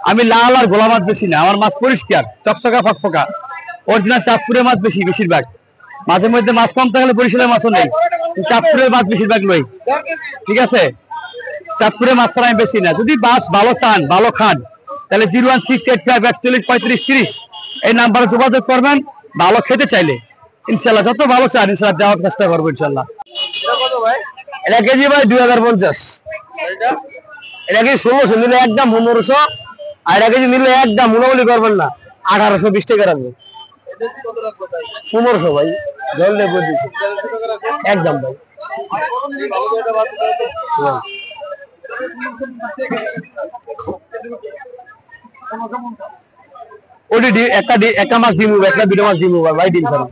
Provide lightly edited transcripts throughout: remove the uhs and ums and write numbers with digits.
আমি লাল আর গোলা মাছ বেশি না, আমার মাছ পরিষ্কার চকচকা ফকফকা অরিজিনাল চাঁদপুরের মাছ বেশি বেশিরভাগ। মাঝে মধ্যে মাছ কম থাকলে বরিশালের মাছও নেই, চাঁদপুরের মাছ বেশিরভাগ লই। ঠিক আছে, চাঁদপুরের মাছ ছাড়া আমি বেশি না। যদি মাছ ভালো চান ভালো খান তাহলে 01685413530 এই নাম্বারে যোগাযোগ করবেন ভালো খেতে চাইলে। ইনশাল্লাহ যত ভালো চান ইনশাল্লাহ দেওয়ার চেষ্টা করবো ইনশাল্লাহ। এটা কেজি ভাই 2050। এটা কেজি 1600 নিলে একদম 1500, আর এটা কেজি নিলে একদম মুলামুলি করবেন না 1820 টাকা রাখবো। 1500 ভাই জল দিয়ে করে দিচ্ছি একদম ভাই। ওটি একটা মাছ ডিম একটা দুটো মাছ ডিম ভাই ডিম ছাড়া।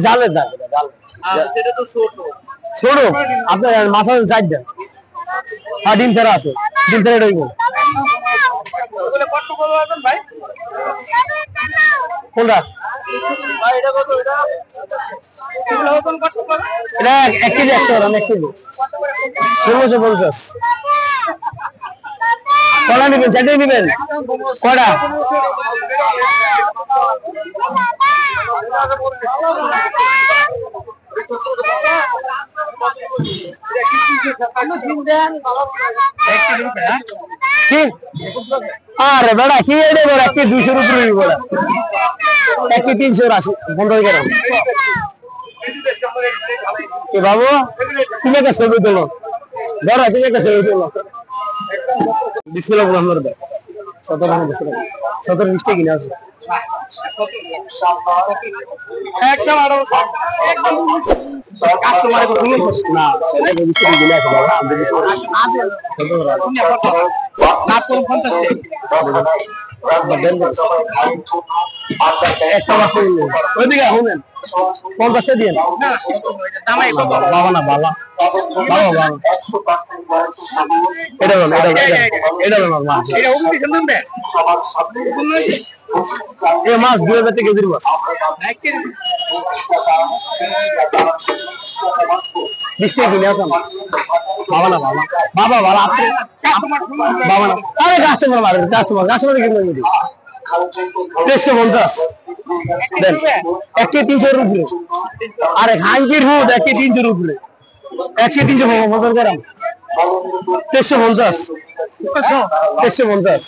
জালের দাগ ছোট আপনার মাছ চারটা। হ্যাঁ ডিম ছাড়া আছে, ডিম ছাড়া এটাই কোনটা? এটা 1 কেজি 100 গ্রাম, 1 কেজি 1650। কটা নেবেন? 4টে নেবেন? কটা? আরে বেড়া কি এটা বড় 1 কেজি 200 রুপি বড় 1 কেজি 380 15 গ্রাম। এ বাবু তুমি একটা ছবি তোলো, ধরো তুমি একটা ছবি তোলো। বিসমিল্লাহ রহমানির রহিম। 17 20 কিনে আছে একদম। আরো একদম কাস্টমারে কত না সেটা 20 কিনে আছে বাবা। আমি 20 না করুন 50 টাকা একটা মাছ নিলেন ওইদিকে শুনেন 50 টাকা দিয়েন বাবা না বাবা বাবা এটা বল এটা বল মাছ এটা ওই সুন্দর দে এই মাছ 2000 টাকা কেজির মাছ 20 টাকা কিনে আছে বাবা না বাবা বাবা বাবা আপনি বাবা না আরে কাস্টমার মারে কাস্টমার কিনে দিই 350 দেন 1 কেজি 300 রুপি। আরে হাঙ্গির হুড 1 কেজি 300 রুপি 1 কেজি 350 গ্রাম 350 350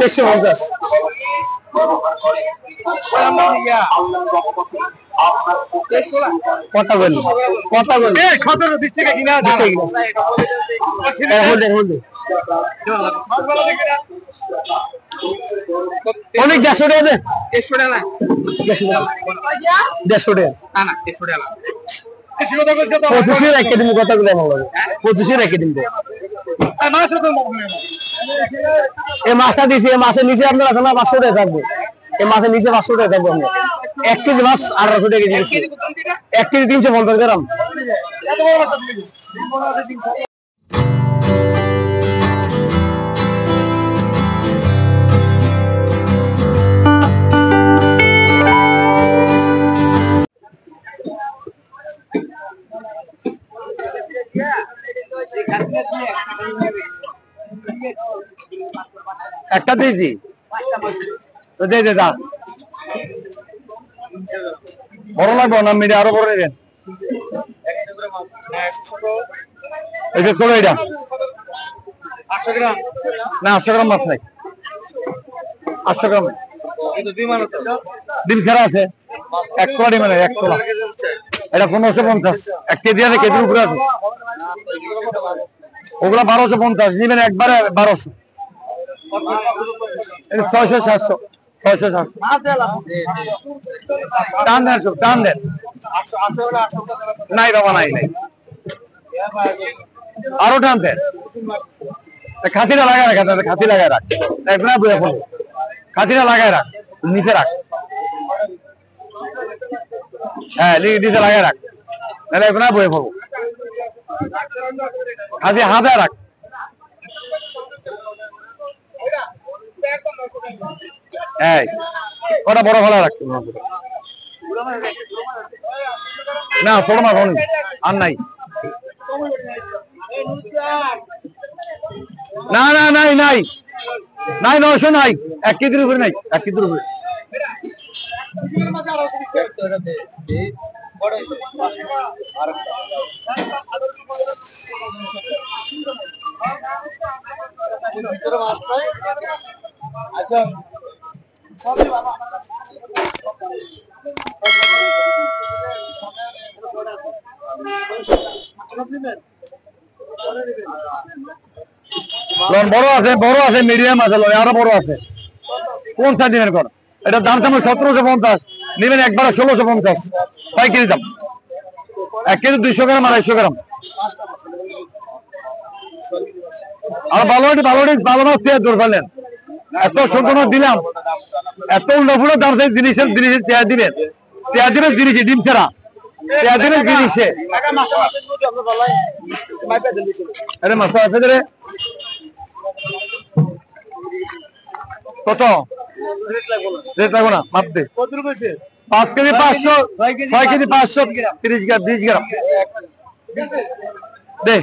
350 কথা বলি 17 20 টাকা কিনা আছে অনেক 150 টাকা দে 150 টাকা না 150 টাকা না না 150 টাকা 25 রেখে দিন কথা বলে ভালো লাগে 25 রেখে দিন এই মাছটা দিছি এই মাছের নিচে আপনার আছে না 500 টাকা থাকবে এই মাছের নিচে 500 টাকা থাকবে আপনার 1 কেজি মাছ 1800 টাকা দিয়েছি 1 কেজি 350 গ্রাম একটা দিয়েছি তো দে দে দাও বড় লাগবে না মিডিয়া আরো বড় নেবেন এটা ছোট এটা 800 গ্রাম না 800 গ্রাম মাছ নাই 800 গ্রাম ডিম ছাড়া আছে 1 কোয়া ডিম 1 কোয়া এটা 1550 1 কেজি আছে কেজির উপরে আছে ওগুলা 1250 নিবেন একবারে 1200 600 700 600 700 টান দেন সব টান দেন নাই বাবা নাই নাই আরো টান দেন খাতিটা লাগায় রাখ খাতি লাগায় রাখ একবার বুঝে ফেলো খাতিটা লাগায় রাখ নিচে রাখ হ্যাঁ নিচে লাগায় রাখ তাহলে একবার বুঝে ফেলো খাতি হাতে রাখ এই ওটা বড় ভালো রাখতে না ছোট মাছ অনেক আর নাই না না নাই নাই নাই 900 নাই 1 কেজির উপরে নাই 1 কেজির উপরে বড় আছে মিডিয়াম আছে আরো বড় আছে কোন সাইজ নেবেন কর এটা দাম দাম 1750 নেবেন একবারে 1650 5 কেজি দাম 1 কেজি 200 গ্রাম 250 গ্রাম আর ভালো মাছ দিয়ে দূর ফেলেন এত সুন্দর দিলাম এত উল্টাফুলো দাম জিনিসের তেয়ার দিবেন জিনিস ডিম ছাড়া তেয়ার দিবেন জিনিসে আরে মাছ আছে রে কত রেট লাগবো না মাপ দে 5 কেজি 500 6 কেজি 500 30 গ্রাম 20 গ্রাম দে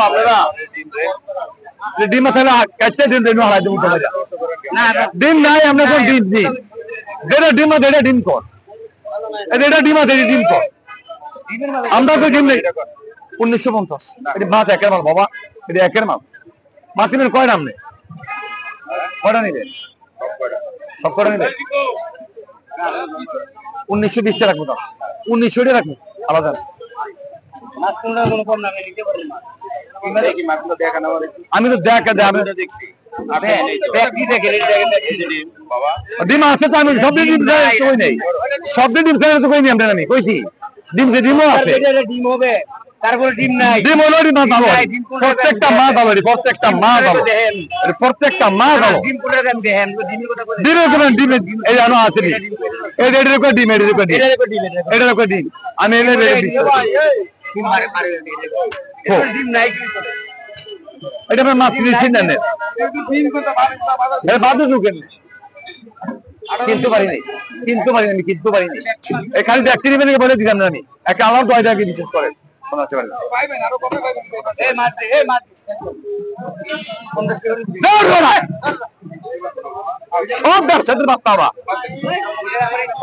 আপনারা ডিম আছে না কাটতে দিন দিন হারাই দেবো না ডিম নাই আমরা কোন ডিম দিই যেটা ডিম আছে এটা ডিম কর এটা ডিম আছে ডিম কর আমরা তো ডিম নেই 1950 এটা মাছ একের মাল বাবা এটা একের মাল মাছ নেবেন কয় নাম নেই কয়টা নেবেন সব কয়টা নেবেন 1920 টাকা রাখবো দাম 1900 টাকা রাখবো আলাদা আমি তো দেখা আমি দেখছি ডিম আছে তো আমি সব ডিম নেই সব ডিম তো কই নি আমরা আমি কইছি ডিমও আছে ডিম হবে তারপরে ডিম নাই ডিম হলো ডিম ভালো প্রত্যেকটা মা ভালো প্রত্যেকটা মা ভালো প্রত্যেকটা মা ভালো ডিম করে দেন দেখেন ডিমের কথা বলে ডিম এই জানো আছে এই রেডের কো ডিম এর কো ডিম এটার কো ডিম আমি এর রেডি ডিম মারে ডিম নাই এটা আমার মাছ দিচ্ছি না ডিম কত ভালো বাদু ঢুকেন কিন্তু পারিনি এখানে ব্যক্তি নেবেন বলে দিলাম না আমি একটা আমার 10 টাকা বিশেষ করে শোনাতে পারেন এই মাছ সব ব্যবসাদের বার্তা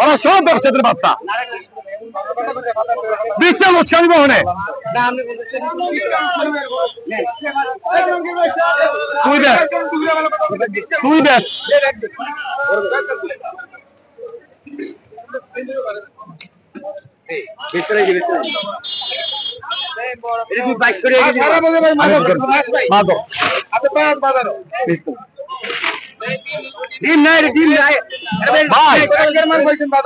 ওরা সব ব্যবসাদের বার্তা বিশাল উৎসাহী বহনে তুই দেখ ডিম নাই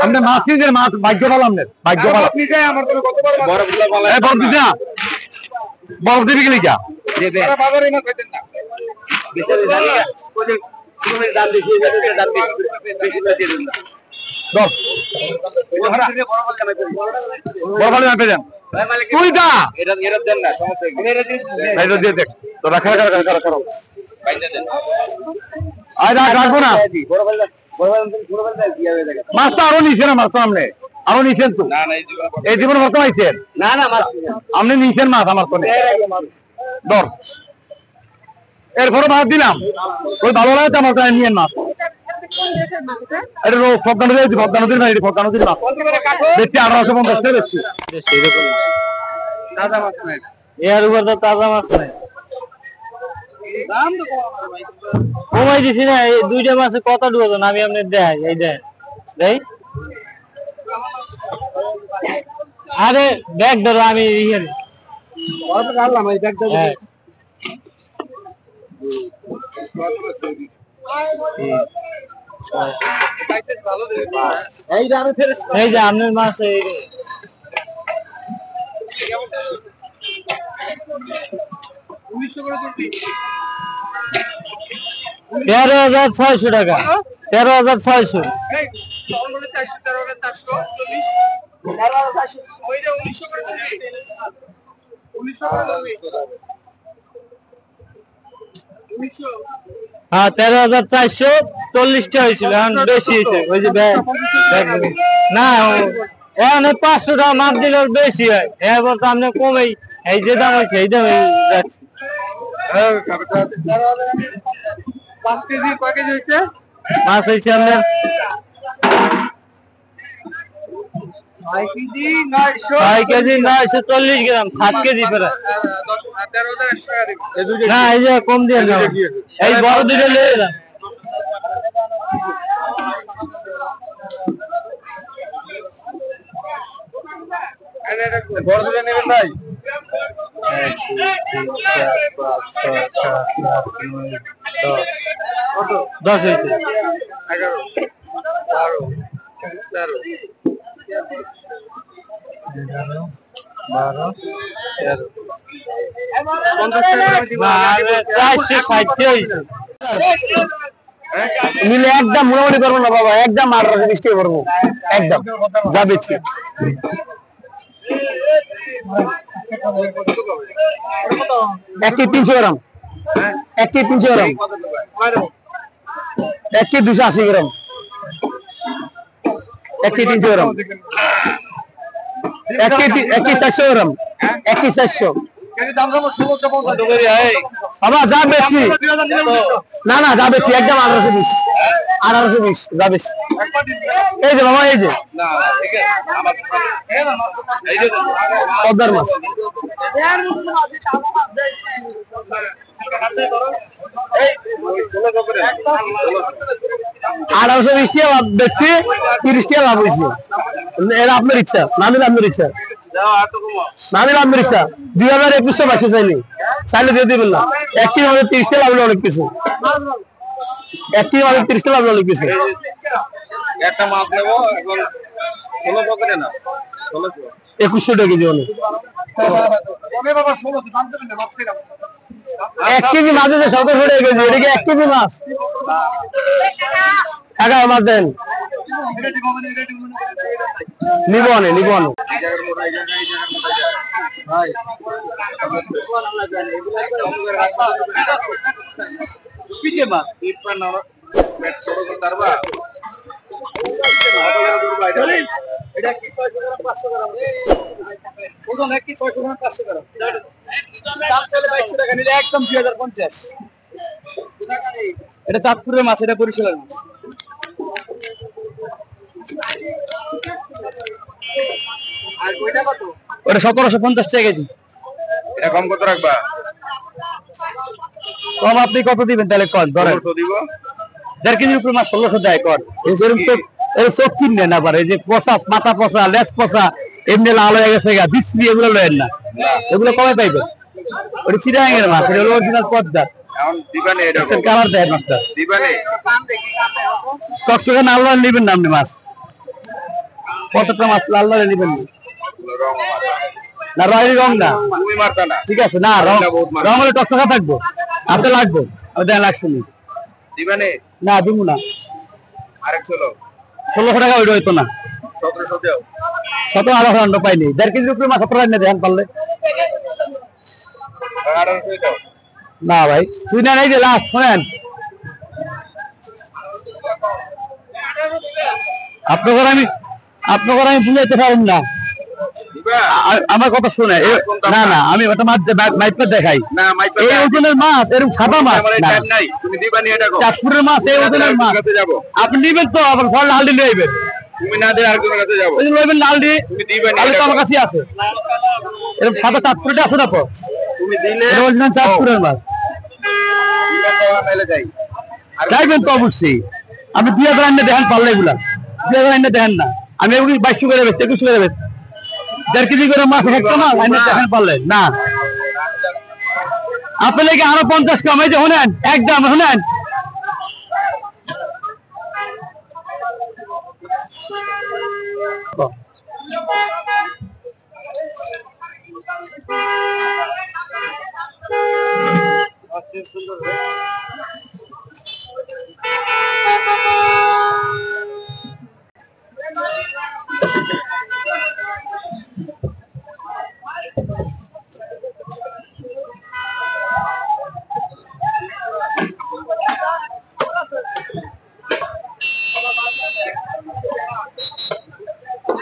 আমরা মাছ নিজের মাছ ভাগ্য পালাম না ভাগ্য পালাম বরফ দিবি গেলি যা তুই দা দেখ তো রাখা রাখবো না মাছটা আরো নিচে না মাছ তো আপনি আরো নিচেন তো এই জীবনে কত পাইছেন না না আপনি নিচেন মাছ আমার তো ধর এরপরে মাছ দিলাম ওই ভালো লাগে তো আমার নিয়েন মাছ এটা ফদ্দা নদীর ভাই ফদ্দা নদীর মাছ দেখছি 1850 টাকা বেশি তাজা মাছ নাই এর উপর তো তাজা মাছ নাই কমাই দিছি না এই দুইটা মাছে কত ডুবো আমি আপনি দেখাই এই দেখ আরে ব্যাগ ধরো আমি এই যে আপনার মাছ 13,600 টাকা 13,600 1900 হ্যাঁ 13,440টা হয়েছিল, এখন বেশি হয়েছে। ওই যে না এখন 500 টাকা মাপ দিলে বেশি হয়, এবার তো আপনি কমেই এই যে দাম হয়েছে এই দামে যাচ্ছে। 5 কেজি কয় কেজি হয়েছে? মাছ হয়েছে আপনার 6 কেজি 900 6 কেজি 940 গ্রাম, 7 কেজি প্রায়। 13,100 টাকা দিবেন। না এই যে কম দিয়ে দাও, এই বড় দুটো নিয়ে এলাম। বড় দুটো নেবেন ভাই? 10 হয়েছে। 11 12 13 12 13 50 টাকা করে দিবেন। 460 হয়েছে। নিলে একদম মোটামুটি করবো না বাবা, একদম 1820 টাকা করবো, একদম যা বেচছি। একটি 300 গ্রাম, একটি 300 গ্রাম, একটি 280 গ্রাম, একটি 300 গ্রাম, একটি 400 গ্রাম, একটি 400। বাবা যা বেচছি, না না যা বেচছি একদম 1820, 1820 যা বেচছি। এই যে বাবা, এই যে পদ্মার মাছ, 1820 টাকা লাভ বেচছি, 30 টাকা লাভ হয়েছে। এটা আপনার ইচ্ছা, না নিলে আপনার ইচ্ছা, না নিলে আপনার ইচ্ছা। 2021 চাইনি, চাইলে দিয়ে দিবেন না। একটি আমাদের 30 টাকা লাভ হলে অনেক কিছু, একটি আমাদের 30 টাকা লাভ হলে অনেক কিছু। একটা মাছ নেবো এখন 16 পকেটে না 2100 টাকা কেজি অনেক। বাবা 16 দাম দেবেন না, মাছ খাই 1 কেজি মাছ আছে 1700 টাকা কেজি, এটা কি 1 কেজি মাছ? টাকা মাছ দেন, নিবো অনেক, নিবো অনেক। ভাই পিঠে মাছ ইপান না পেট ছোট করতে পারবা? এটা কি 600 গ্রাম 500 গ্রাম? ওজন কি 600 গ্রাম 500 গ্রাম? দাম চলে 2200 টাকা, নিলে একদম 2050। এটা চাঁদপুরের মাছ, এটা বরিশালের মাছ। আর ওইটা কত? ওটা 1750 টাকা কেজি। এটা কম কত রাখবা? কম আপনি কত দিবেন তাহলে? কর ধরেন 1600 দিব। 1.5 কেজির উপরে মাছ 1600 দেয় কর। এরকম চোখ, এই চোখ কিনলেন না পারে, যে পচা মাথা পচা লেজ পচা এমনি লাল হয়ে গেছে গা বিশ্রী, এগুলো লয়েন না, এগুলো কমে পাইবে। ওটা চিটাগাঙ্গের মাছ, এটা হলো অরিজিনাল পদ্মা। এখন দিবানে এটা কালার দেয় মাছটা, দিবানে চকচকে লাল লাল নেবেন না আপনি মাছ, প্রত্যেকটা মাছ লাল লাল নেবেন না। রং না রং না, তুমি মারতা না ঠিক আছে না, রং হলে টকটকা থাকবো, আপনি লাগবো, দেন লাগছে না। দিবানে না দিব না, আরেক চলো 1600 টাকা ওইটা হইতো না, 1700 দাও। 17-18 পাইনি। 1.5 কেজির উপরে মাছ 17 রান্না দেন পারলে। 1800 দাও। না ভাই তুই না, এই যে লাস্ট শোনেন, আপনাকে আমি বুঝাইতে পারেন না। দিবা আমার কথা শুনে, না না আমি ওটা মাইপে দেখাই, না মাইপা এই ওজনের মাছ, এরকম সাদা মাছ আমার না। টাইম নাই, তুমি দিবানি এটা কো। চাঁদপুরের মাছ এই ওজনের মাছ, কাছে যাব আপনি নিবেন তো আবার ফল লালডি নিয়ে আইবেন, তুমি না দিয়ে আরেকজনের কাছে যাব। ওই লইবেন লালডি, তুমি দিবানি তাহলে তো এটা আমার কো। কাছে আছে, এরকম সাদা চাঁদপুরটা আছে না তো, তুমি দিলে এটা অরিজিনাল চাঁদপুরের মাছ। দিবা তো মেলে যাই। আর চাইবেন তো অবশ্যই, আপনি 2000 আইনে দেখেন পারলে, এগুলা 2000 আইনে দেখেন না, আমি এগুলি 2200 করে বেচছি, 2100 করে বেচছি। 1.5 কেজি করে মাছ একটা মাছ আইনে দেখেন পারলে না। আপনি কি আরো 50 কম, এই যে শোনেন একদম শোনেন,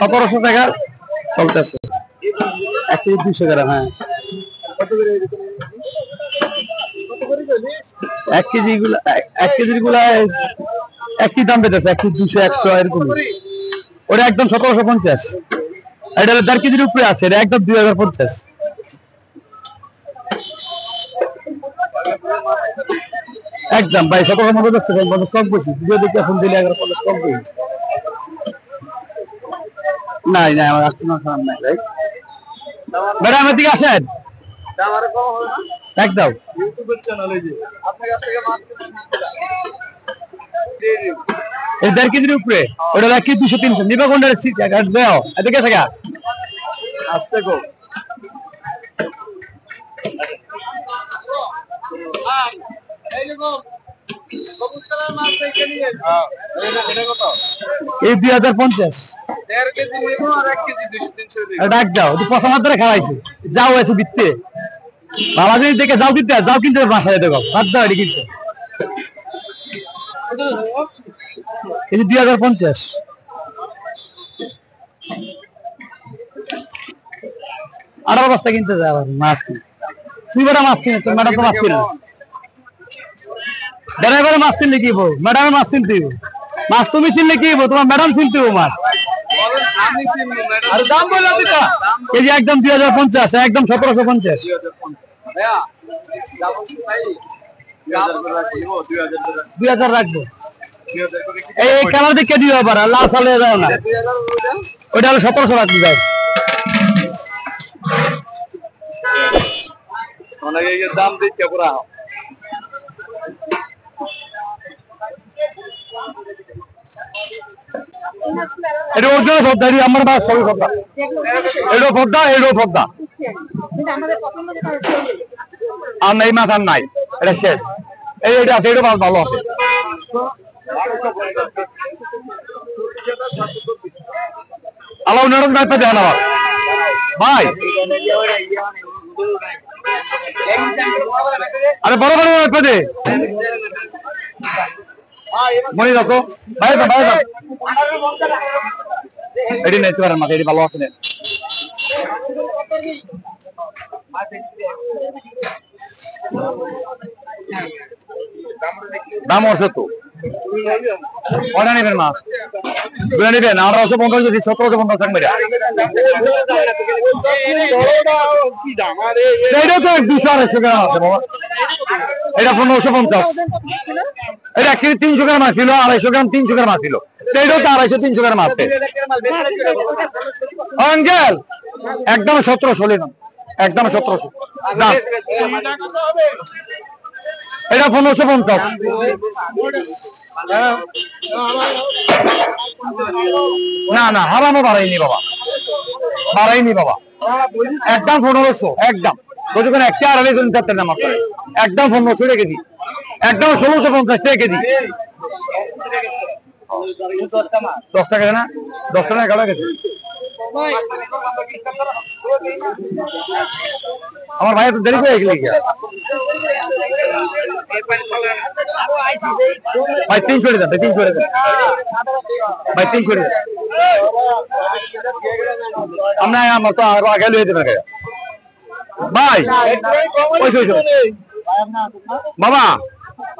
1700 টাকা চলতেছে 1 কেজি 200 গ্রাম। হ্যাঁ, 1 কেজি গুলা 1 কেজির গুলা একই দাম পেতেছে, 1 কেজি 200 100 এরকম। ওটা একদম 1750। এটা 1.5 কেজির উপরে আছে, এটা একদম 2050। একদম ভাই 1750 কম করছি, ভিডিও দেখে ফোন দিলে 1150 কম করি। নাই নাই, আমার কাস্টমার খারাপ নাই ভাই। ম্যাডাম এদিকে আসেন, একদম ইউটিউবের চ্যানেল এই যে আপনার কাছ থেকে মাছ এই 1.5 কেজির উপরে, ওটা 1 কেজি 200 300 নিবা কোনটা সিট কাট দাও এদিকে থাকা আসতে গো। এই যে গো কবুতরের মাছ দেখে নিয়ে এটা কত? এই 2050। 1.5 কেজি নিবো আর 1 কেজি 200 300 দিবো। ডাক দাও, তুই পয়সা মাত্রা খাওয়াইছে, যাও এসে বিত্তে বাবা যদি দেখে যাও কিনতে, যাও কিনতে বাসায় দেখো বাদ দাও এটি কিনতে। এই যে 2050। আঠারো বস্তা কিনতে যায় আবার মাছ কিনে। তুই বেটা মাছ কিনে, তোর ম্যাডাম তো মাছ কিনে, ড্রাইভারে মাছ কিনলে কি হবো, ম্যাডামে মাছ কিনতে হইব। মাছ তুমি চিনলে কি হবো, তোমার ম্যাডাম চিনতে হবো মাছ। আমি চিনি ম্যাডাম। আর দাম বললাম দিতা কেজি একদম 2050, একদম 1750। ভাইয়া যাবো ভাই 2000 রাখবো। এই কালার দেখে দিও আবার, লাল সালে দাও না, ওইটা হলো 1700 রাখবি ভাই। অনেকে দাম দিচ্ছে পুরা। এটা ওর ফদ্দা, আমার মাছ সবই ফদ্দা, এটাও ফদ্দা, এটাও ফদ্দা। আর এই মাছ আর নাই, এটা শেষ। এটা আছে, এটা মাছ ভালো আছে। আলাউ নাটক নাই পেতে আবার ভাই। আরে বড় বড় পেতে মনে রাখো ভাই, ভাই এটি নিতে পারেন মাছ, এটি ভালো আছে। দাম আছে তো, কটা নেবেন মাছ? দুটো নেবেন, 1850 যদি 1750 থাকবে। এটাও তো 200 250 গ্রাম আছে বাবা, এটা 1550। এটা 1 কেজি 300 গ্রাম ছিল, 250 গ্রাম 300 গ্রাম ছিল, এটাও তো 250 300 গ্রাম আছে। আঙ্কেল একদম 1700 নিলাম, একদম 1700 দাম। এটা 1550। না না, হারামও বাড়াইনি বাবা, বাড়াইনি বাবা, একদম 1500। একদম যতক্ষণ একটা আড়াই জন চারটে নাম করে, একদম 1500 টাকা কেজি, একদম 1650 টাকা কেজি। 10 টাকা না, 10 টাকা 11 কেজি। আমার ভাই তো দেরি করে গেলি ভাই, 300 টাকা দেন, 300 টাকা ভাই, 300 টাকা আমরা আমার তো আরো আগে লয়ে দেবেন ভাই। বাবা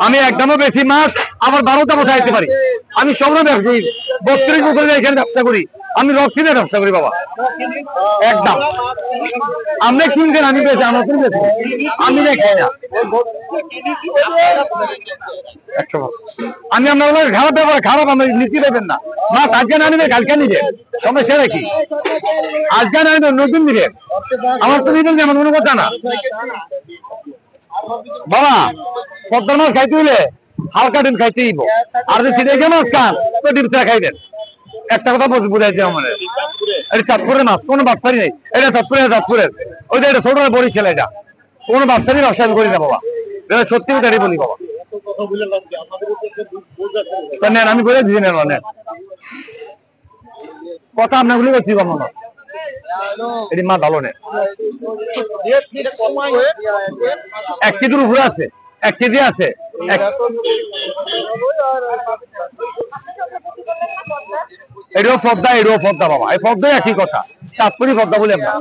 আমি একদমও বেশি মাছ আমার 12টা বছর আইতে পারি, আমি সব ব্যবসায়ী 32 বছর এখানে ব্যবসা করি, আমি রক্সিনের ব্যবসা করি বাবা। একদম আমরা কিনবেন, আমি বেশি আমার আমি খাই না। আমি আপনার খারাপ ব্যাপার, খারাপ আমি নীতি দেবেন না। মাছ আজকে না নিবে কালকে নিবে, সমস্যা নাকি? আজকে না নিবে নতুন নিবে, আমার তো নিবেন যেমন কোনো কথা না বাবা। পদ্মার মাছ খাইতে হইলে হালকা ডিম খাইতে দিব, আর যদি সিটে মাছ খান তো ডিম ছাড়া খাইবেন। একটা কথা বুঝাইছে আমাদের, এটা চাঁদপুরের মাছ, কোনো বাচ্চারই নেই। এটা চাঁদপুরের ওই যে এটা ছোট বড়ি ছেলে, এটা কোনো বাচ্চারই ব্যবসা আমি করি না বাবা, এটা সত্যি ওটাই বলি বাবা। নেন আমি বলে দিচ্ছি, নেন নেন কথা আপনার গুলি করছি বাবা, এটি মা ভালো নেন। 1 কেজির উপরে আছে, 1 কেজি আছে। এটাও পদ্মা এটাও পদ্মা বাবা, এই পদ্মাই একই কথা, চাঁদপুরি পদ্মা বলি আমরা।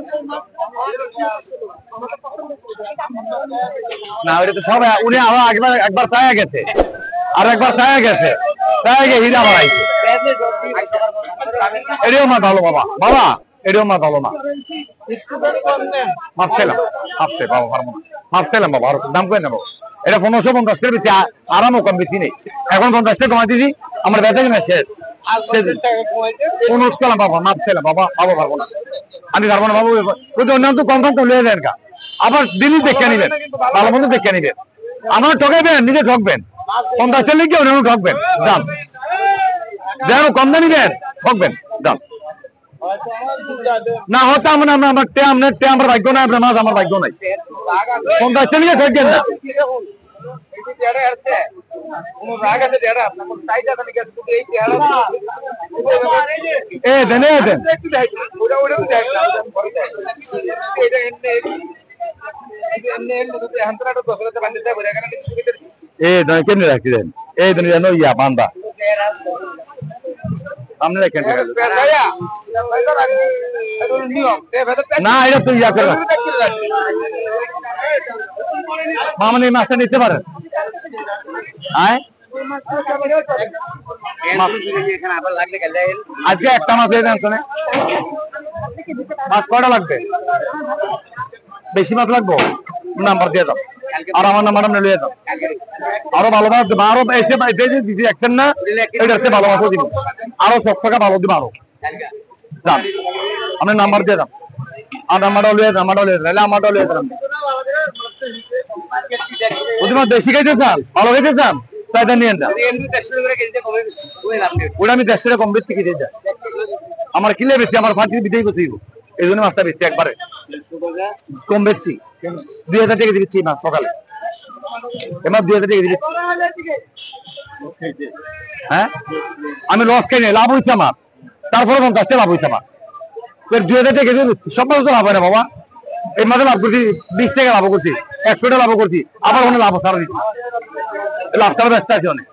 না ওইটা তো সবাই উনি আবার একবার চায়া গেছে, আর একবার চায়া গেছে, চায়া গিয়ে হীরা বাড়াইছে। এটাও মা ভালো বাবা, বাবা এটাও মা ভালো না। মাপ খেলাম, মাপতে বাবা পারবো না, মাপ খেলাম বাবা, আর দাম করে নেবো। এটা 1550 করে বেশি আরামও কম বেশি নেই, এখন 50 টাকা কমাই দিছি, আমার বেচা কিনা শেষ। অনুরোধ করলাম বাবা, মাপ খেলাম বাবা, বাবা পারবো না, আমি পারবো না বাবু। অন্যান্য তো কনফার্ম তো লিয়ে দেন গা, আবার দিনই দেখে নিবেন, ভালো মন্দ দেখে নিবেন। আমার ঠকাইবেন, নিজে ঠকবেন, 50 টাকা লিখে অন্যান্য ঠকবেন। দাম যেন কম দামি দেন, ঠকবেন দাম না হতো। আমার আমার ভাগ্য নাই, আপনার মাছ আমার ভাগ্য নাই। 50 টাকা লিখে ঠকবেন না। কেমনি রাখছিলেন এই দিন ইয়া বান্দা না, এটা তো ইয়া করে মামনি মাছটা নিতে পারেন। আজকে একটা মাছ দেন, মাছ কয়টা লাগবে? বেশি মাছ লাগবো, নাম্বার দিয়ে দাও, আর আমার নাম্বার আপনি লিয়ে দাও। আরো ভালো মাছ দেবো, আরো দিদি একছেন না, এটা ভালো মাছও দিব, আরো 100 টাকা ভালো দিব আরো। দাম আপনি নাম্বার দিয়ে দাম, আর নাম্বারটাও লিয়ে দাম, আমারটাও লিয়ে দাম, আমারটাও লিয়ে দাম। বেশি খাইতে চান, ভালো খাইতে চান, তাই নিয়ে যান। ওটা আমি 150 টাকা কম বেশি খেতে চাই, আমার কিলে বেশি, আমার ফাঁকি বিদায় করতে দিব, এই জন্য মাছটা বেশি একবারে কম বেশি। 2000 টাকা দিচ্ছি মাছ সকালে, এবার 2000 টাকা দিচ্ছি। হ্যাঁ আমি লস খাই নাই, লাভ হইছে আমার, তারপরে 50 টাকা লাভ হইছে আমার। 2000 টাকা দিচ্ছি, সব মাছ তো লাভ হয় না বাবা। এই মাঝে লাভ করছি 20 টাকা লাভ করছি, 100 টাকা লাভ করছি, আবার অনেক লাভ সারা দিচ্ছি, লাভ সারা ব্যস্ত আছে অনেক।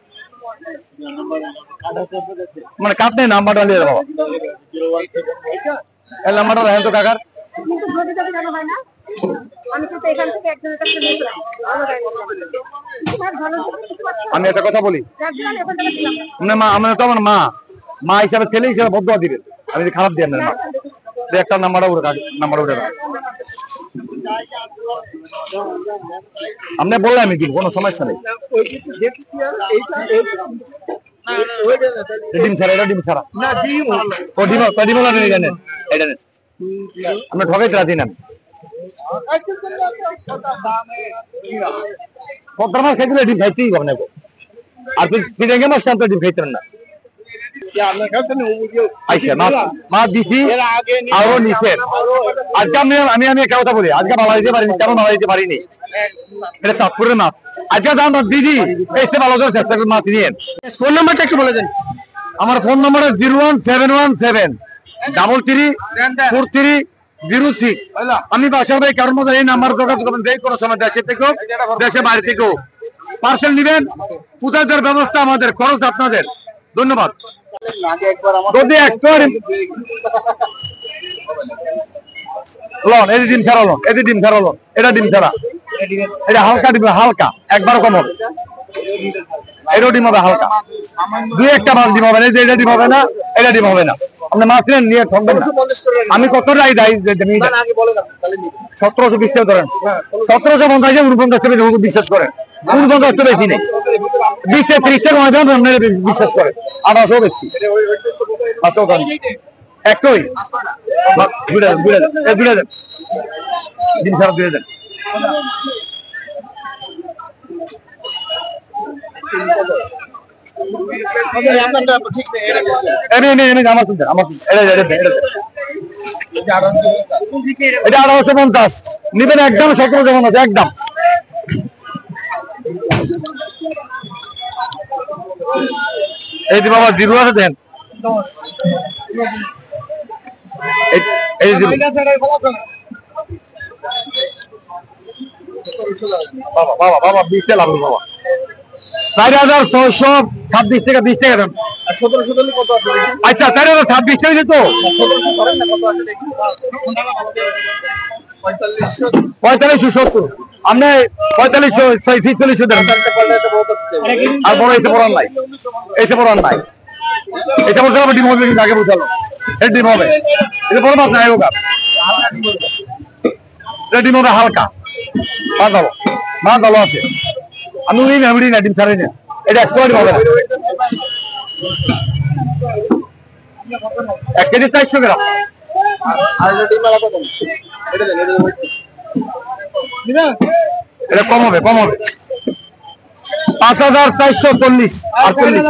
মানে কাপ নেই, নাম্বারটা নিয়ে বাবা, এই নাম্বারটা দেখেন তো কাকার। আমি একটা কথা বলি, আমরা তো আমার মা হিসাবে, ছেলে হিসাবে বদুয়া দিবেন, আমি যদি খারাপ দিই আপনার মা, একটা নাম্বারটা উঠে নাম্বার উঠে আপনি বললে আমি দিব, কোনো সমস্যা নেই। ডিম ছাড়া, এটা ডিম ছাড়া, ও ডিম ডিম জানেন, এটা নেন, আমরা ঠকাইতে রাজি না। পদ্মার মাছ খাইতে ডিম খাইতেই হবে না, আর তুই চিড়িয়া মাছ খান ডিম খাইতেন না। মাছ দিছি আরো নিচে, আজকে আমি একটা কথা বলি, আজকে ভালো দিতে পারিনি, কেমন ভালো দিতে পারিনি, এটা চাঁদপুরের মাছ। আজকে দাম দিদি এসে ভালো করে চেষ্টা করে মাছ নিয়ে। ফোন নাম্বারটা একটু বলে দেন। আমার ফোন নাম্বার 01717434306। আমি বাসার ভাই কারোর মধ্যে এই নাম্বার যোগাযোগ করবেন, যে কোনো সময় দেশে থেকেও দেশে বাইরে থেকেও পার্সেল নিবেন, কোথায় দেওয়ার ব্যবস্থা আমাদের, খরচ আপনাদের। ধন্যবাদ। যদি এই ডিম ছাড়া লন, এই ডিম ছাড়া লন, এটা ডিম ছাড়া, এটা হালকা ডিম, হালকা একবার কম হবে, এটাও ডিম হবে হালকা, 2-1টা মাছ ডিম হবে না, এটা ডিম হবে না, এটা ডিম হবে না। আপনি মাছ নিয়ে ঠকবেন না। আমি কত রাই দেয় 1720 টাকা ধরেন, 1750 49 টাকা বিশ্বাস করেন, 49 টাকা বেশি নেই, 20-30 টাকা বিশ্বাস করেন, আবার সব বেশি একই ডিম ছাড়া 2000। এটা 1850 নিবেন, একদম 1750, একদম। এই যে বাবা জিরো আছে দেন, এই বাবা বাবা বাবা 20 লাভ বাবা, 4600 26 টাকা 20 টাকা দাম। আর 1700 দিলে কত আছে দেখি? আচ্ছা তাহলে 26 টাকা দিত তো 1700 ধরেন না, কত আছে দেখি? 4500 4570 আপনি 4500 4600 দেন। টাকা পাল্টা তো বহুত আছে। আর বড় এসে বড় নাই, এসে বড় নাই, এটা বলতে হবে ডিম হবে কিন্তু আগে বুঝালো এর ডিম হবে, এটা বড় মাছ নাই ওগা, এটা ডিম হবে হালকা মাছ ভালো আছে। আমি উড়ি না ডিম ছাড়াই না, এটা একটু ডিম হবে না। 1 কেজি 400 গ্রাম। আর ডিম আলাদা কম। এটা দেন, এটা দেন। এটা কম হবে 5440 48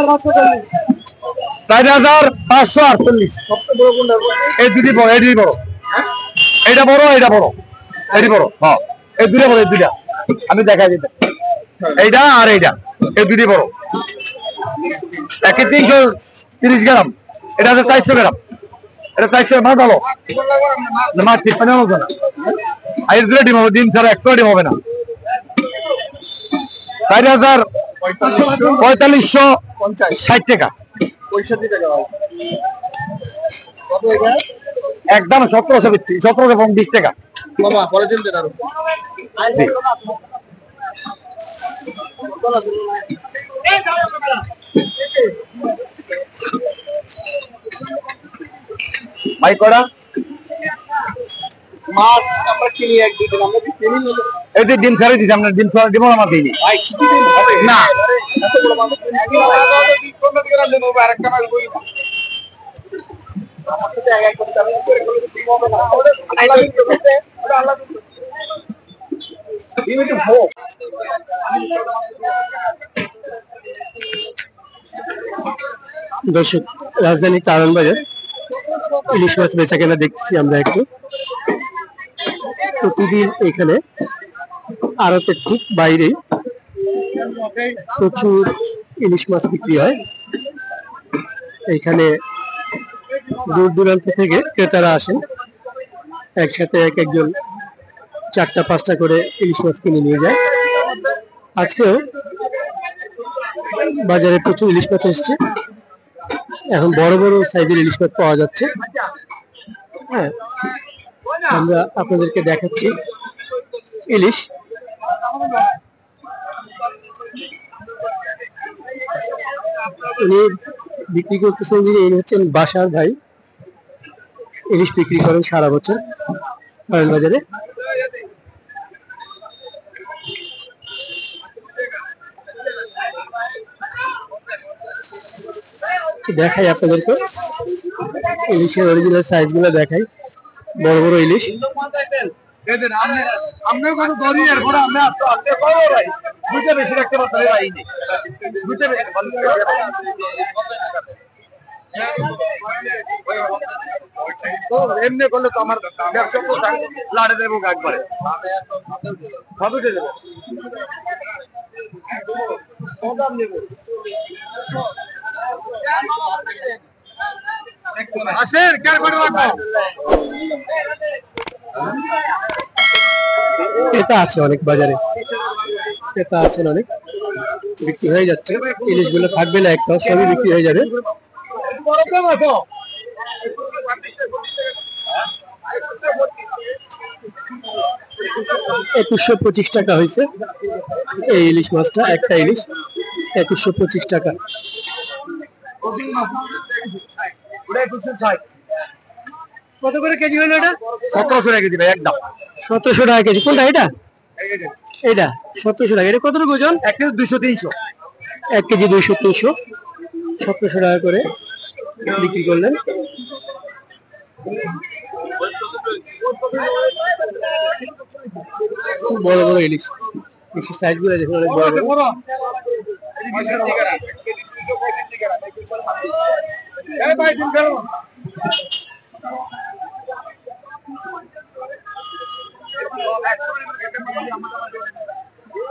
4548 সবচেয়ে বড় কোনটা? এই দুটি বড়, এটি বড়, এটা বড়, এটা বড়, এটি বড়। হ্যাঁ এই দুটা বড়, এই দুটা আমি দেখাই দিতে, এইটা আর এইটা, এই দুটি বড়। 330 গ্রাম, এটা আছে 400 গ্রাম, এটা 400 মাছ ভালো মাছ ঠিক পানি হলো না। আর এর দুটো ডিম হবে, ডিম ছাড়া একটু ডিম হবে না। 4560 টাকা, 65 টাকা। কত এটা? একদম 1700 বিক্রি, 1720 টাকা। মামা পরে দিন দেন আরো। ভাই করা মাছ আমরা কিনি এক দুই দিন, আমরা কি কিনি না? এই যে ডিম ছাড়াই দিচ্ছি, আপনার ডিম ছাড়া দিব আমার দিইনি ভাই কিছুদিন হবে না। এত বড় মাছ একদিন আলাদা 20-15 টাকা নেব, আরেকটা মাছ বলি আমার সাথে এক করে চ্যালেঞ্জ করে কোনো কিছু হবে না। আল্লাহ দিন করতে আল্লাহ দিন ডিম একটু ভোগ। দর্শক, রাজধানী কারণ বাজার ইলিশ মাছ বেচা কেনা দেখছি আমরা একটু। প্রতিদিন এখানে আড়তের ঠিক বাইরেই প্রচুর ইলিশ মাছ বিক্রি হয়। এখানে দূর দূরান্ত থেকে ক্রেতারা আসেন, একসাথে এক একজন 4টা-5টা করে ইলিশ মাছ কিনে নিয়ে যায়। আজকেও বাজারে প্রচুর ইলিশ মাছ এসছে। এখন বড় বড় সাইজের ইলিশ মাছ পাওয়া যাচ্ছে। হ্যাঁ, আমরা আপনাদেরকে দেখাচ্ছি ইলিশ। উনি বিক্রি করতেছেন, যিনি ইনি হচ্ছেন বাসার ভাই। ইলিশ বিক্রি করেন সারা বছর কারণ বাজারে। দেখাই আপনাদেরকে ইলিশের অরিজিনাল সাইজ গুলো দেখাই। বড় বড় ইলিশ। আপনার কত দড়ি আর ঘোড়া আমরা আপনি বড় ভাই দুইটা বেশি রাখতে পারতেন ভাই দুইটা এমনি করলে তো আমার ব্যবসা তো লাড়ে দেবো একবারে ভাবে দেবো আসেন কেন করে রাখবো এটা আছে অনেক বাজারে, এটা আছেন অনেক, বিক্রি হয়ে যাচ্ছে। ইলিশ গুলো থাকবে না একটা, সবই বিক্রি হয়ে যাবে। 2125 টাকা হয়েছে এই ইলিশ মাছটা, একটা ইলিশ 2125 টাকা। কত করে কেজি হলো এটা? 1700 টাকা কেজি ভাই একদম 1700 টাকা কেজি। কোনটা এটা? এটা 1700 টাকা। এটা কতটুকু ওজন? 1 কেজি 200-300 1 কেজি 200-300 1700 টাকা করে বিক্রি করলেন। বড় বড় ইলিশ, ইলিশের সাইজ গুলো দেখুন অনেক বড় বড়।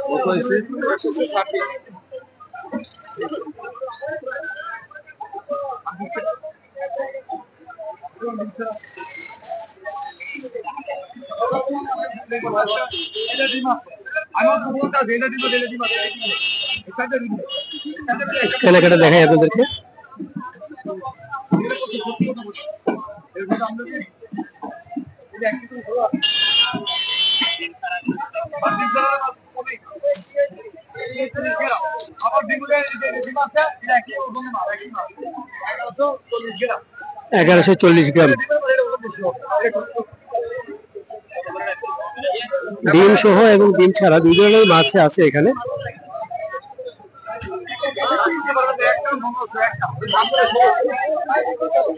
কত হয়েছে? 126 আমি কেনাকাটা দেখাই আপনাদেরকে। গ্রাম 1140 গ্রাম ডিম সহ এবং ডিম ছাড়া দুই ধরনের মাছ আছে এখানে।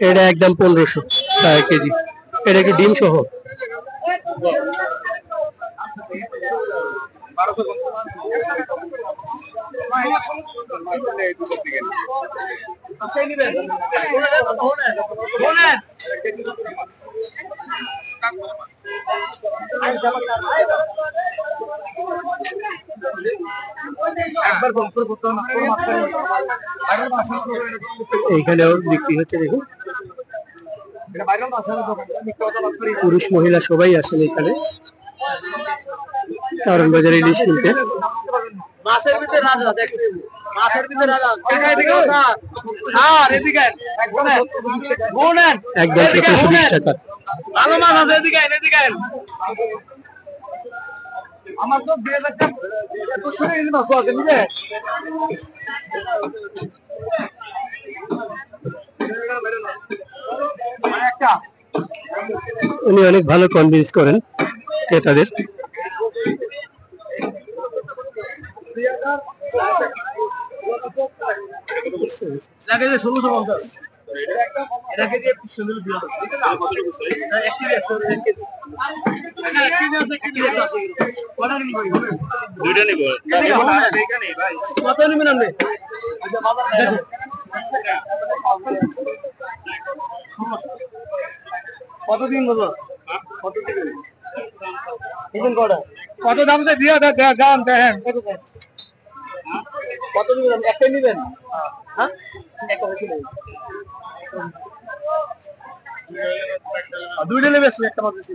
এটা একদম 1500 টাকা কেজি। এটা কি ডিম সহ? এইখানেও বিক্রি হচ্ছে দেখুন, পুরুষ মহিলা সবাই আসেন এখানে কারণ বাজারে ইলিশ কিনতে। মাছের ভিতরে রাজা দেখেন, মাছের ভিতরে রাজা এদিকে স্যার এদিকে একদম 1720 টাকা। ভালো মাছ আছে এদিকে এদিকে আমার তো 2000 টাকা এত শুনে এই মাছ আছে নিবে একটা। উনি অনেক ভালো কনভিন্স করেন ক্রেতাদের। লাগে যে 1650 এটাকে দিয়ে 25 দিয়ে দাও। একটি আছে দুইটা নিব এখানে ভাই কত নিবেন আপনি? কত দিন বলো কত দিন দিবেন কত কত দাম যে দিয়া দাম দেখেন কত নিবেন একটা নিবেন হ্যাঁ একটা বেশি নেই দুইটা নেবে একটা মাছ দিছি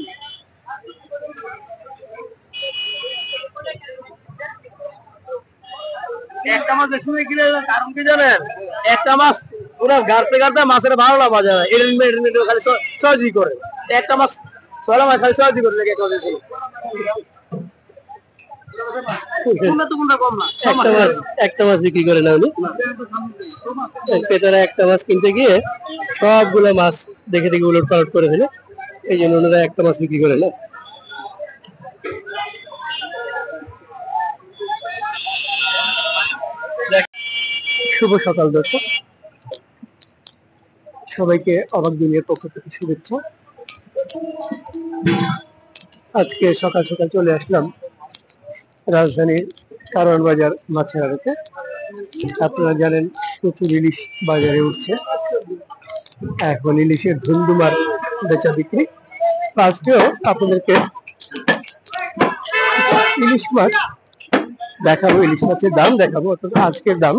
একটা মাছ বেশি নেই কি কারণ কি জানেন একটা মাছ পুরো গাড়তে গাড়তে মাছের ভালো না বাজে না এটা খালি সহজই করে একটা মাছ ছয়লা মাছ খালি সহজই করে লেগে একটা বেশি একটা মাছ বিক্রি করে না উনি। ক্রেতারা একটা মাছ কিনতে গিয়ে সবগুলো মাছ দেখে দেখে উলট পালট করে ফেলে, এই জন্য ওনারা একটা মাছ বিক্রি করে না। শুভ সকাল দর্শক, সবাইকে অবাক দুনিয়ার পক্ষ থেকে শুভেচ্ছা। আজকে সকাল সকাল চলে আসলাম রাজধানীর কারওয়ান বাজার মাছের আড়তে। আপনারা জানেন প্রচুর ইলিশ বাজারে উঠছে, এখন ইলিশের ধুমধুমার বেচা বিক্রি। আজকেও আপনাদেরকে ইলিশ মাছ দেখাবো, ইলিশ মাছের দাম দেখাবো। অর্থাৎ আজকের দাম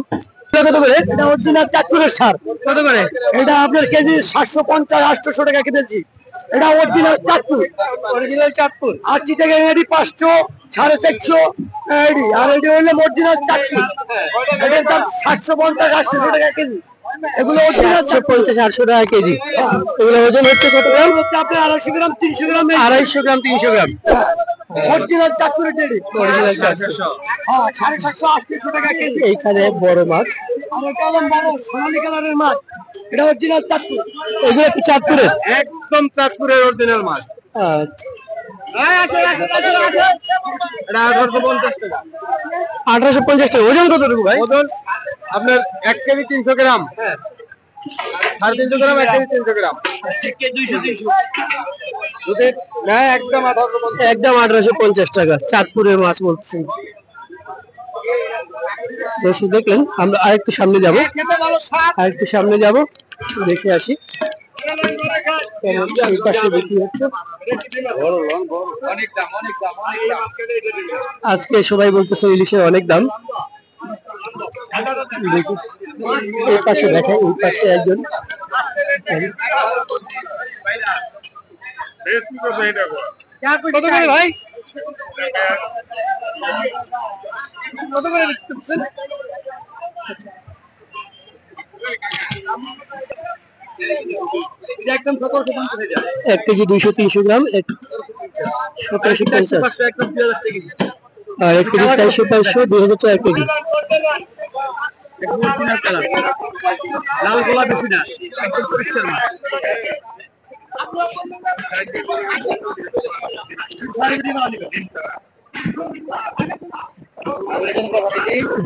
কত করে? এটা অরিজিনাল চাঁদপুরের সার। কত করে? এটা আপনার কেজি 750-800 টাকা কেজি। এটা অরিজিনাল চাঁদপুর, অরিজিনাল চাঁদপুর। আর চিটাগাং এডি 500, 450 এডি। আর এডি হইলে অরিজিনাল চাঁদপুর, এটার দাম 750-800 টাকা কেজি। এগুলো অরিজিনাল 750-800 টাকা কেজি। এগুলো ওজন হচ্ছে কত গ্রাম? হচ্ছে আপনার 250 গ্রাম 300 গ্রাম 250 গ্রাম 300 গ্রাম অরিজিনাল চাঁদপুরের টেডি। অরিজিনাল 400 হ্যাঁ 750-800 টাকা কেজি। এইখানে বড় মাছ, আর এটা হলো বড় সোনালী কালারের মাছ, এটা অরিজিনাল চাঁদপুর। এগুলো কি চাঁদপুরের? একদম চাঁদপুরের অরিজিনাল মাছ। আচ্ছা, এটা 1850 টাকা। 1850 টাকা। ওজন কতটুকু ভাই? ওজন আপনার 1 কেজি 300 গ্রাম। হ্যাঁ 350 গ্রাম 1 কেজি 300 গ্রাম। 200 যদি না একদম 1850। একদম 1850 টাকা চাঁদপুরের মাছ বলছেন। দর্শক দেখলেন, আমরা আরেকটু সামনে যাব, আরেকটু সামনে যাব, দেখে আসি এই পাশে বিক্রি হচ্ছে। আজকে সবাই বলতেছে ইলিশের অনেক দাম। দেখি এই পাশে দেখায়, এই পাশে একজন কত করে ভাই? কত করে দিচ্ছেন? একদম 1750 হয়ে যায়। 1 কেজি 200-300 গ্রাম 1750, একদম 2000 টাকা। আর 1 কেজি 400-500 2000 টাকা কেজি। লাল গোলা বেশি না, একদম পরিষ্কার মাছ।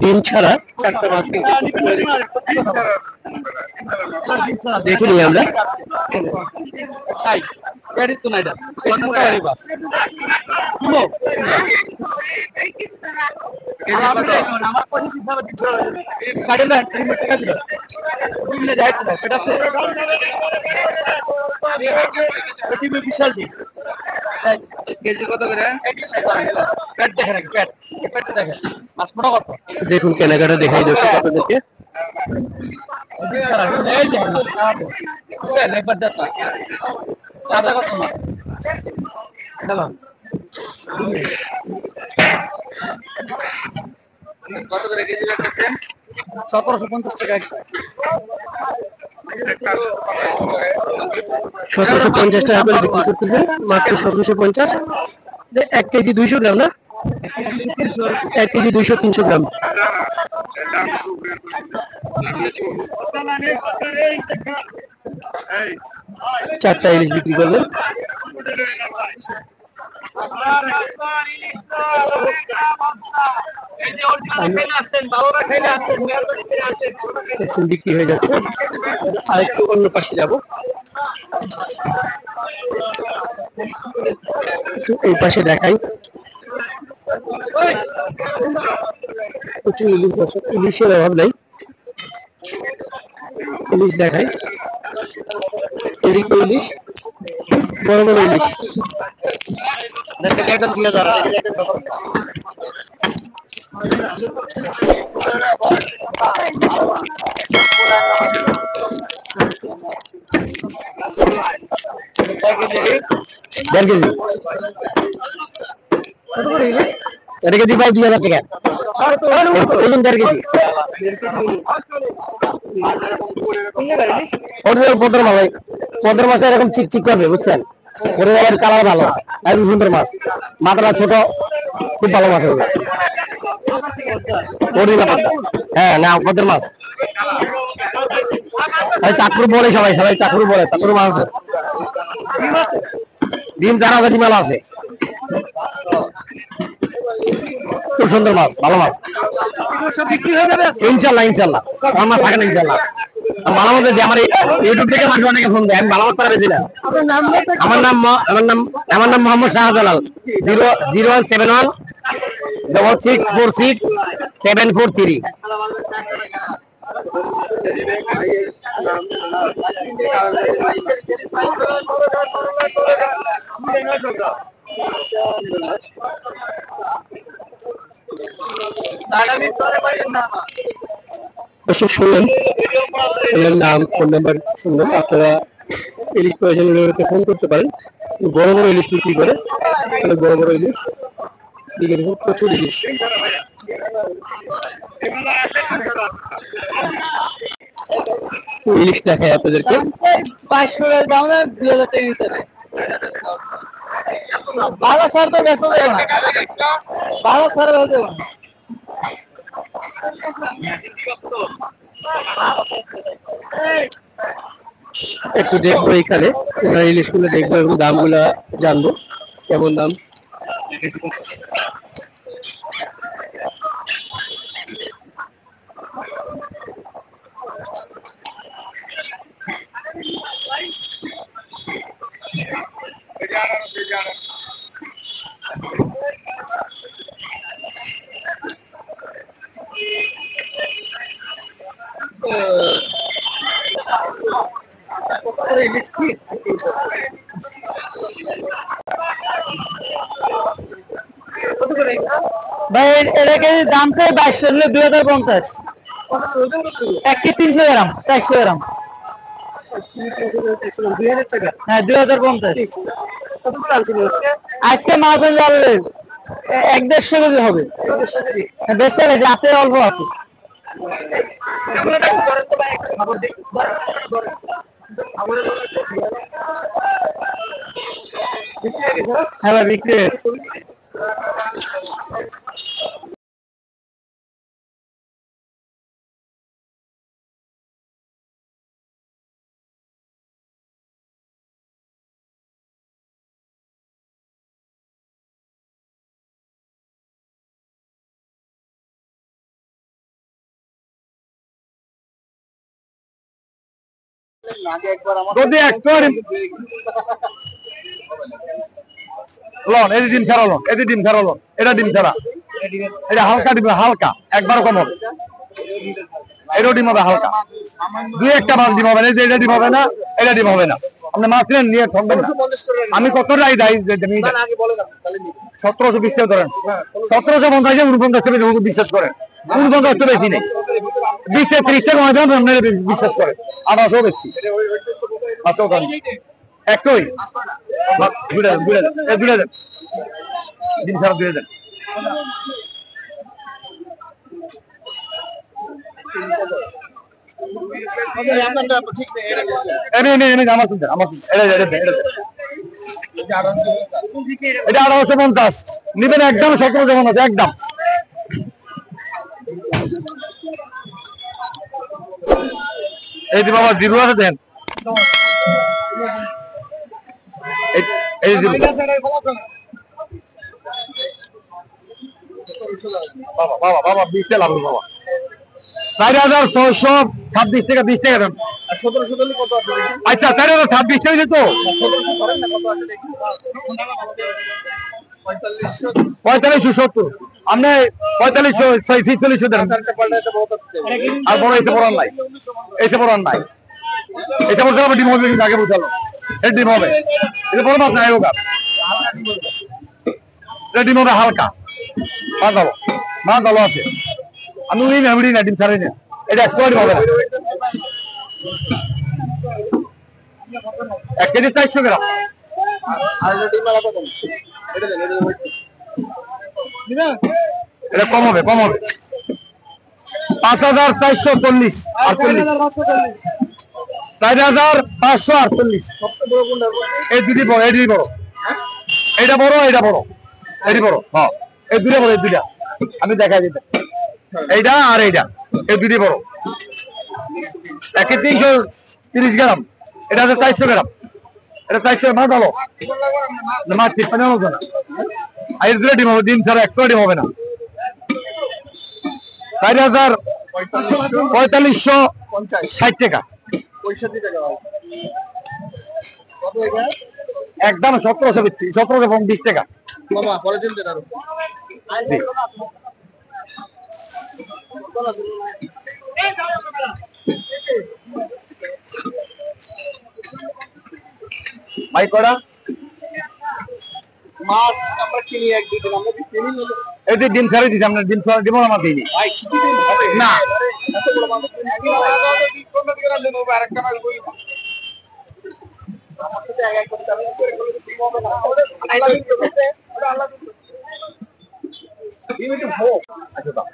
ডিম ছাড়া 4টা মাছ কিনছি। দেখিনি আমরা। বিশাল কেজি কত করে? প্যাট দেখেন, প্যাট দেখেন মাছ মোটা কত। দেখুন কেনাকাটা দেখাই দর্শক আপনাদেরকে। কত করে কেজি রাখছেন? 1750 টাকা। 1750 টাকা করে বিক্রি করতেছেন, মাত্র 1750। 1 কেজি 200 গ্রাম না? 1 কেজি 200-300 গ্রাম। চারটা ইলিশ বিক্রি করলেন। বিক্রি হয়ে যাচ্ছে। আরেকটু অন্য পাশে যাবো, এই পাশে দেখাই। প্রচুর ইলিশ দর্শক, ইলিশের অভাব নাই। ইলিশ দেখাই, এদিকে ইলিশ, বড় বড় ইলিশ। দেড় কেজি। দেড় কেজি প্রায় 2000 টাকা ওজন। দেড় কেজি পদ্র মাছ। পদ্র মাছ এরকম চিকচিক করবে, বুঝছেন? ওদের আবার কালার ভালো, একদম সুন্দর মাছ। মাথাটা ছোট, খুব ভালো মাছ হবে। হ্যাঁ না, পদ্র মাছ। চাকরু বলে সবাই, চাকরু বলে, চাকরু মাছ আছে। ডিম 4 কেজি মেলা আছে। খুব সুন্দর মাছ, ভালো মাছ। ইনশাল্লাহ ইনশাল্লাহ আমার মাছ থাকে না ইনশাল্লাহ। ভালো মতো যে আমার ইউটিউব থেকে মাছ অনেকে ফোন দেয়, আমি ভালো মাছ পারা বেশি না। আমার নাম মোহাম্মদ শাহজালাল। 001716646 743। দর্শক শুনলেন এর নাম, ফোন নাম্বার শুনলেন। আপনারা ইলিশ প্রয়োজন হলে ফোন করতে পারেন। বড় বড় ইলিশ বিক্রি করে, বড় বড় ইলিশ প্রচুর ইলিশ। ইলিশ দেখায় আপনাদেরকে। 500 দাম না 2000 টাকা। ভালো স্যার তো বেচা যাবে না, ভালো স্যার বেচা যাবে না। একটু দেখবো এখানে ইলিশ গুলো, দেখবো এবং দাম গুলা জানবো কেমন দাম। ভাই এটা কেজি দাম চাই 2200, 2050। 1 কেজি 300 গ্রাম, 400 গ্রাম। 2000 টাকা। হ্যাঁ 2050। আজকে মাছ যাবে 1-150 কেজি হবে। বেচতে গেছে, আছে অল্প আছে। হ্যাঁ বিক্রি যদি একবার লন এই ডিম ছাড়া লন এই ডিম ছাড়া লন এটা ডিম ছাড়া এটা হালকা ডিম হালকা একবার কম হবে এটাও ডিম হবে হালকা দুই একটা মাছ ডিম হবে না এটা ডিম হবে না এটা ডিম হবে না আপনি মাছ কিনে নিয়ে ঠকবেন না আমি কত রাই দাই 1720 টাকা ধরেন 1750 49 টাকা বিশ্বাস করেন 49 টাকা বেশি নেই 20 থেকে 30 টাকা কমাই দেন আপনারা বিশ্বাস করেন 1800 বেশি আচ্ছা ওখানে একই দুটা দেন ডিম ছাড়া দুটো দেন এটা 1850 নিবেন একদম 1750 একদম এই যে বাবা জিরো আছে দেন এই যে বাবা বাবা বাবা 20 টাকা লাভ বাবা 4626 টাকা 20 টাকা দেন 1700 কত আছে দেখি আচ্ছা 4626 টাকা তো 1700 করেন না কত আছে দেখি 4570 আপনি 4546 দেন সরকারটা পাল্টাতে বহুত আছে আর বড় এসে বড় নাই এসে বড় নাই এটা বলতে হবে ডিম হবে কিন্তু আগে বুঝালো এই ডিম হবে এটা বড় মাছ নাই হোক এটা ডিম হবে হালকা মাছ ভালো আছে আমি ওই মেমরি না ডিম ছাড়াই না এটা একটু হবে না 1 কেজি 400 গ্রাম আর ডিম আলাদা কম এটা দেন এটা কম হবে 5440 4548 সবচেয়ে বড় কোনটা এই দুটি বড় এটি বড় এটা বড় এটা বড় এটি বড় হ্যাঁ এই দুটো বড় এই দুটা আমি দেখাই দিতে এইটা আর এইটা এই দুটি বড় একে 330 গ্রাম এটা আছে 400 গ্রাম এটা 400 মাছ ভালো মাছ ঠিক পানি হলো না আর দুটো ডিম হবে দিন ছাড়া একটু ডিম হবে না 4560 টাকা 65 টাকা কত এটা একদম 1720 টাকা বাবা পরে দিন দেন আরো ভাই করা মাছ আমরা কিনি এক দুই দিন আমরা কিনি না এই যে ডিম ছাড়াই দিচ্ছি আপনার ডিম ছাড়া দিব আমার দিইনি ভাই কিছু দিন হবে না এত বড় মাছ কিনি আলাদা 20 টাকা দেব আরেকটা মাছ বলি আমার সাথে এক করে চ্যালেঞ্জ করে কোনো দিন হবে না আল্লাহ দিন করতে আল্লাহ দিন একটু ভোগ আচ্ছা দাও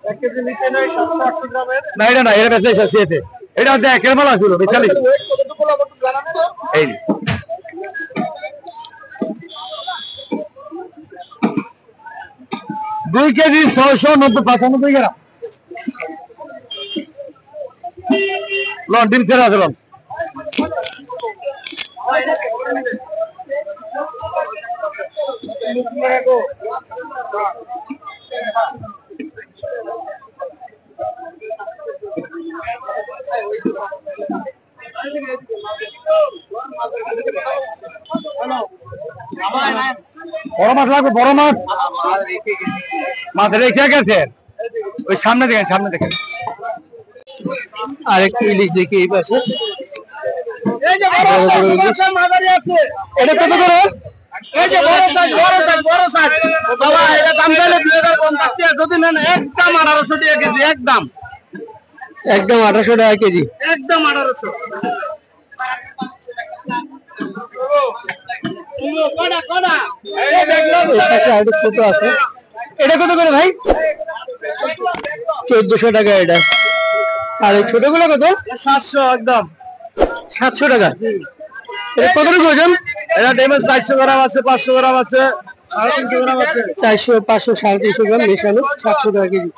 1 কেজি নিচে নয় 780 গ্রামের না এটা না এটা বেশি শেষে এটা হচ্ছে একের মাল ছিল বেচালি ওয়েট কতটুকু আমাকে জানান তো এই 2 কেজি 695 গ্রাম লন ডিম ছেড়ে আছে লন বড় মাছ লাগবে বড় মাছ মাছ রেখে গেছেন ওই সামনে দেখেন আর একটু ইলিশ দেখি এই পাশে এই যে বড় মাছ মাঝারি আছে এটা কত করে এই যে বড় সাইজ বাবা এটা দাম চাইলে 2050 টাকা যদি নেন একদম 1800 টাকা কেজি একদম 1800 টাকা কেজি একদম 1800 কোনা এই পাশে আরেকটা ছোট আছে এটা কত করে ভাই 1400 টাকা এটা। আর এই ছোটগুলো কত? 700 একদম। 700 টাকা। এটা কতটুকু ওজন? এটা ডেমেজ 400 গ্রাম আছে, 500 গ্রাম আছে, 350 গ্রাম আছে। 400, 500, 350 গ্রাম মেশানো 700 টাকা কেজি।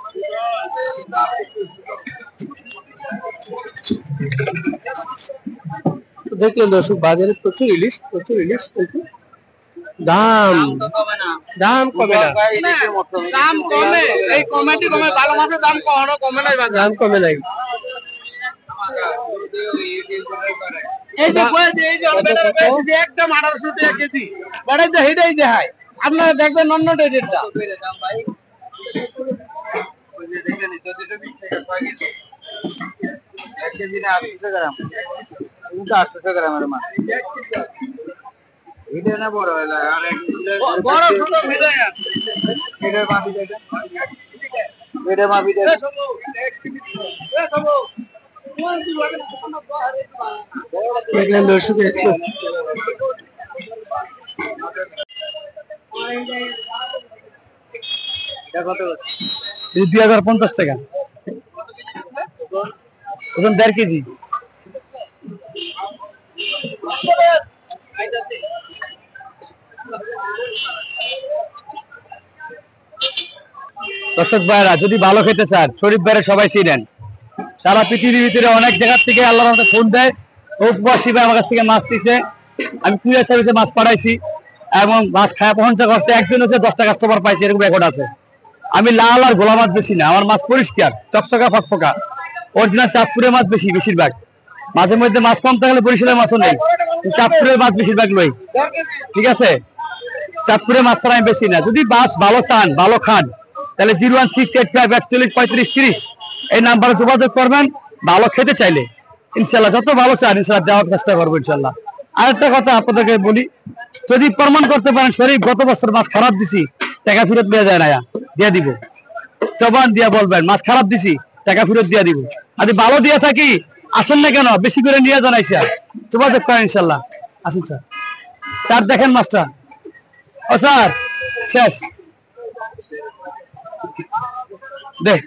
দেখলেন দর্শক, বাজারে প্রচুর ইলিশ কিন্তু দাম কমে না। দাম কমে, এই কমেটি কমে, ভালো মাছের দাম কখনো কমে নাই বাজার। দাম কমে নাই। এই যে একদম 1800 টাকা কেজি, বড় যে হেডাই দেখায়, আপনারা দেখবেন অন্য রেটটা। বড় ছোট মিলাই আছে। দেখলেন দর্শক, একটু এই 2050 টাকা ওজন 1.5 কেজি। দর্শক ভাইরা, যদি ভালো খেতে চান, শরীফ ভাইরা সবাই চিনেন, সারা পৃথিবীর ভিতরে অনেক জায়গা থেকে আল্লাহর রহমতে ফোন দেয়, ও প্রবাসী ভাই আমার কাছ থেকে মাছ দিচ্ছে, আমি কুরিয়ার সার্ভিসে মাছ পাঠাইছি এবং মাছ খাওয়া প্রশংসা করছে। একদিন হচ্ছে 10টা কাস্টমার পাইছি, এরকম রেকর্ড আছে। আমি লাল আর গোলা মাছ বেশি না, আমার মাছ পরিষ্কার, চকচকা ফকফকা, অরিজিনাল চাঁদপুরের মাছ বেশি, বেশিরভাগ। মাঝে মধ্যে মাছ কম থাকলে বরিশালের মাছও নেই, চাঁদপুরের মাছ বেশিরভাগ লই। ঠিক আছে, চাঁদপুরের মাছ ছাড়া আমি বেশি না। যদি মাছ ভালো চান, ভালো খান, তাহলে 01685413530 এই নাম্বারে যোগাযোগ করবেন। ভালো খেতে চাইলে ইনশাল্লাহ, যত ভালো চান ইনশাল্লাহ দেওয়ার চেষ্টা করবো ইনশাল্লাহ। আরেকটা কথা আপনাদেরকে বলি, যদি প্রমাণ করতে পারেন শরীফ গত বছর মাছ খারাপ দিছি, টাকা ফেরত দেওয়া যায় না, দিয়ে দিব। জবান দিয়া বলবেন মাছ খারাপ দিছি, টাকা ফেরত দিয়ে দিব। আর যদি ভালো দিয়ে থাকি, আসেন না কেন, বেশি করে নিয়ে যান, আইসা যোগাযোগ করেন ইনশাল্লাহ। আসুন স্যার, স্যার দেখেন মাছটা। ও স্যার শেষ দেখ।